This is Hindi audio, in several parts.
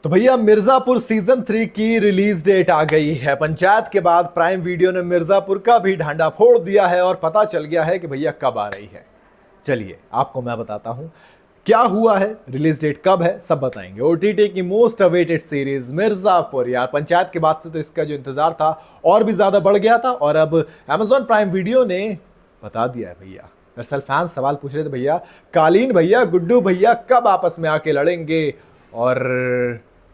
तो भैया मिर्जापुर सीजन 3 की रिलीज डेट आ गई है। पंचायत के बाद प्राइम वीडियो ने मिर्जापुर का भी ढांडा फोड़ दिया है और पता चल गया है कि भैया कब आ रही है। चलिए आपको मैं बताता हूं क्या हुआ है, रिलीज डेट कब है, सब बताएंगे। ओटीटी की मोस्ट अवेटेड सीरीज मिर्जापुर, यार पंचायत के बाद से तो इसका जो इंतजार था और भी ज्यादा बढ़ गया था और अब अमेजॉन प्राइम वीडियो ने बता दिया है भैया। दरअसल फैंस सवाल पूछ रहे थे, भैया कालीन भैया, गुड्डू भैया कब आपस में आके लड़ेंगे और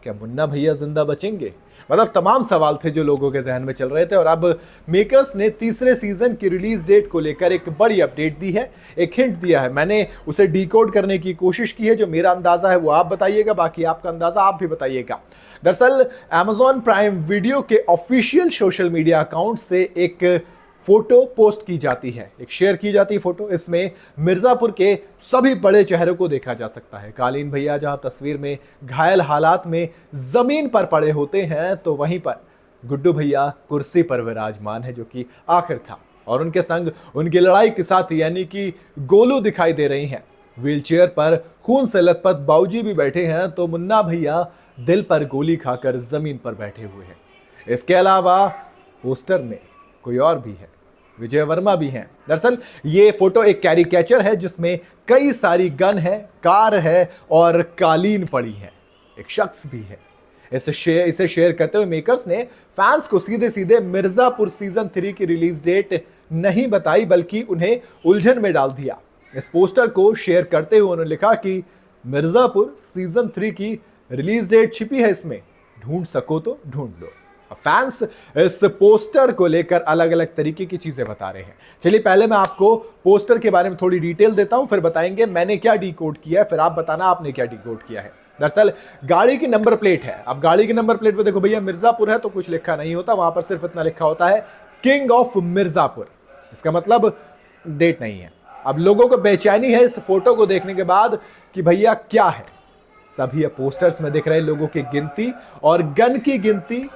क्या मुन्ना भैया जिंदा बचेंगे। मतलब तमाम सवाल थे जो लोगों के जहन में चल रहे थे और अब मेकर्स ने तीसरे सीजन की रिलीज डेट को लेकर एक बड़ी अपडेट दी है, एक हिंट दिया है। मैंने उसे डिकोड करने की कोशिश की है। जो मेरा अंदाजा है वो आप बताइएगा, बाकी आपका अंदाजा आप भी बताइएगा। दरअसल अमेजॉन प्राइम वीडियो के ऑफिशियल सोशल मीडिया अकाउंट से एक फोटो पोस्ट की जाती है, एक शेयर की जाती है फोटो। इसमें मिर्जापुर के सभी बड़े चेहरों को देखा जा सकता है। कालीन भैया जहां तस्वीर में घायल हालात में जमीन पर पड़े होते हैं, तो वहीं पर गुड्डू भैया कुर्सी पर विराजमान है, जो कि आखिर था। और उनके संग उनकी लड़ाई के साथ यानी कि गोलू दिखाई दे रही हैं। व्हीलचेयर पर खून से लथपथ बाऊजी भी बैठे हैं, तो मुन्ना भैया दिल पर गोली खाकर जमीन पर बैठे हुए हैं। इसके अलावा पोस्टर में कोई और भी है, विजय वर्मा भी हैं। दरअसल ये फोटो एक कैरिकेचर है जिसमें कई सारी गन है, कार है और कालीन पड़ी है, एक शख्स भी है। इसे शेयर करते हुए मेकर्स ने फैंस को सीधे सीधे मिर्जापुर सीजन 3 की रिलीज डेट नहीं बताई, बल्कि उन्हें उलझन में डाल दिया। इस पोस्टर को शेयर करते हुए उन्होंने लिखा कि मिर्जापुर सीजन 3 की रिलीज डेट छिपी है इसमें, ढूंढ सको तो ढूंढ लो। फैंस इस पोस्टर को लेकर अलग अलग तरीके की चीजें बता रहे हैं। चलिए पहले मैं आपको पोस्टर के बारे में थोड़ी डिटेल देता हूं, फिर बताएंगे मैंने क्या डिकोड किया है, फिर आप बताना आपने क्या डिकोड किया है। दरअसल गाड़ी की नंबर प्लेट है। अब गाड़ी की नंबर प्लेट पे देखो भैया मिर्जापुर है तो कुछ लिखा नहीं होता, वहां पर सिर्फ इतना लिखा होता है किंग ऑफ मिर्जापुर। इसका मतलब डेट नहीं है। अब लोगों को बेचैनी है इस फोटो को देखने के बाद कि भैया क्या है। सभी पोस्टर्स में दिख रहे लोगों की गिनती और गन की गिनती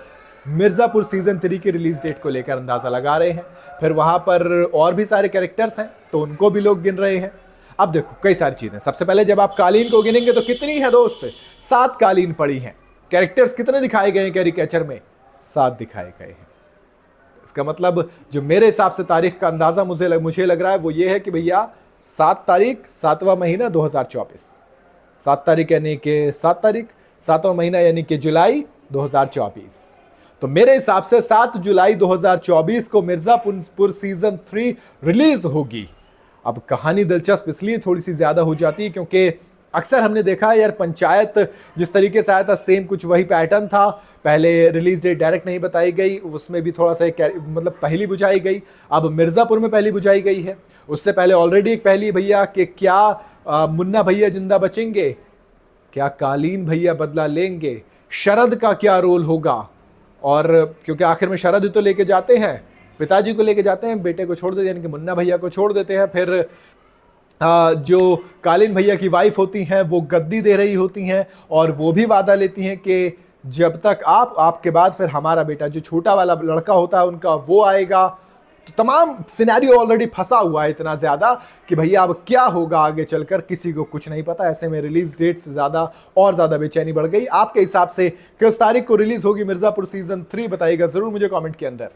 मिर्जापुर सीजन 3 की रिलीज डेट को लेकर अंदाजा लगा रहे हैं। फिर वहां पर और भी सारे कैरेक्टर्स हैं तो उनको भी लोग गिन रहे हैं। अब देखो कई सारी चीजें। सबसे पहले जब आप कालीन को गिनेंगे तो कितनी है दोस्त, 7 कालीन पड़ी हैं। कैरेक्टर्स कितने दिखाए गए हैं कैरिकेचर में, 7 दिखाए गए हैं। इसका मतलब जो मेरे हिसाब से तारीख का अंदाजा मुझे लग रहा है वो ये है कि भैया 7 तारीख 7वां महीना 2024, 7 तारीख यानी कि 7 तारीख 7वां महीना यानी कि जुलाई 2024। तो मेरे हिसाब से 7 जुलाई 2024 को मिर्जापुर सीजन 3 रिलीज होगी। अब कहानी दिलचस्प इसलिए थोड़ी सी ज्यादा हो जाती है क्योंकि अक्सर हमने देखा है यार, पंचायत जिस तरीके से आया था सेम कुछ वही पैटर्न था। पहले रिलीज डेट डायरेक्ट नहीं बताई गई, उसमें भी थोड़ा सा मतलब पहली बुझाई गई। अब मिर्जापुर में पहली बुझाई गई है। उससे पहले ऑलरेडी एक पहली भैया कि क्या मुन्ना भैया जिंदा बचेंगे, क्या कालीन भैया बदला लेंगे, शरद का क्या रोल होगा। और क्योंकि आखिर में शरद ही तो लेके जाते हैं, पिताजी को लेके जाते हैं, बेटे को छोड़ देते हैं, यानी कि मुन्ना भैया को छोड़ देते हैं। फिर जो कालीन भैया की वाइफ होती हैं वो गद्दी दे रही होती हैं और वो भी वादा लेती हैं कि जब तक आपके बाद फिर हमारा बेटा जो छोटा वाला लड़का होता है उनका वो आएगा। तो तमाम सिनेरियो ऑलरेडी फंसा हुआ है इतना ज्यादा कि भैया अब क्या होगा आगे चलकर किसी को कुछ नहीं पता। ऐसे में रिलीज डेट से ज्यादा और ज्यादा बेचैनी बढ़ गई। आपके हिसाब से किस तारीख को रिलीज होगी मिर्जापुर सीजन 3 बताइएगा जरूर मुझे कमेंट के अंदर।